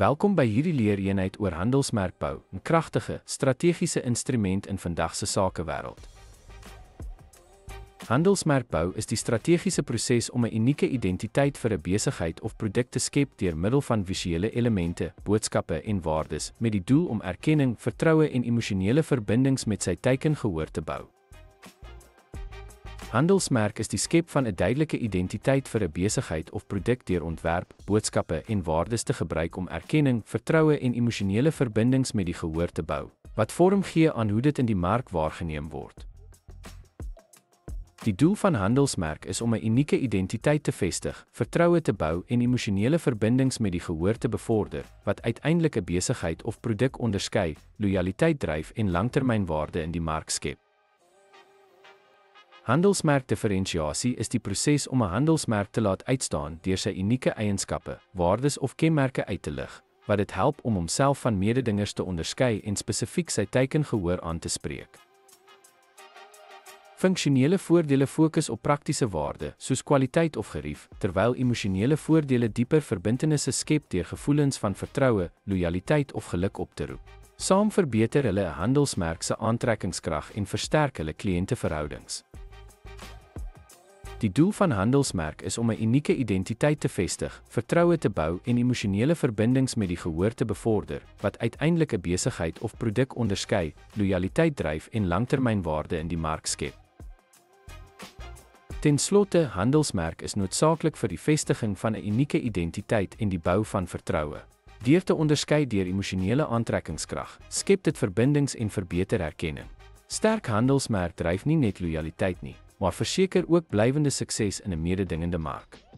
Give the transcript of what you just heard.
Welkom by hierdie leereenheid oor handelsmerkbou, 'n kragtige, strategiese instrument in vandag se sakewêreld. Handelsmerkbou is die strategiese proses om 'n unieke identiteit vir 'n besigheid of produk te skep deur middel van visuele elemente, boodskappe en waardes, met die doel om erkenning, vertroue en emosionele verbindings met sy teikengehoor te bou. Handelsmerk is die skep van 'n duidelike identiteit vir 'n besigheid of produk deur ontwerp, boodskappe en waardes te gebruik om erkenning, vertroue en emosionele verbindings met die gehoor te bou, wat vorm gee aan hoe dit in die mark waargeneem word. Die doel van handelsmerk is om 'n unieke identiteit te vestig, vertroue te bou en emosionele verbindings met die gehoor te bevorder, wat uiteindelik 'n besigheid of produk onderskei, lojaliteit dryf en langtermynwaarde in die mark skep. Handelsmerkdifferensiasie is die proses om 'n handelsmerk te laat uitstaan deur sy unieke eienskappe, waardes of kenmerke uit te lig, wat dit help om homself van mededingers te onderskei en spesifiek sy teikengehoor aan te spreek. Funksionele voordele fokus op praktiese waarde, soos kwaliteit of gerief, terwyl emosionele voordele dieper verbintenisse skep deur gevoelens van vertroue, lojaliteit of geluk op te roep. Saam verbeter hulle 'n handelsmerk se aantrekkingskrag en versterk hulle kliënteverhoudings. Die doel van handelsmerk is om 'n unieke identiteit te vestig, vertroue te bou en emosionele verbindings met die gehoor te bevorder, wat uiteindelik 'n besigheid of produk onderskei, lojaliteit dryf en langtermynwaarde in die mark skep. Ten slotte, handelsmerk is noodsaaklik vir die vestiging van 'n unieke identiteit en die bou van vertroue. Deur te onderskei deur emosionele aantrekkingskrag, skep dit verbindings en verbeter erkenning. Sterk handelsmerk dryf nie net lojaliteit nie, maar verseker ook blywende sukses in 'n mededingende mark.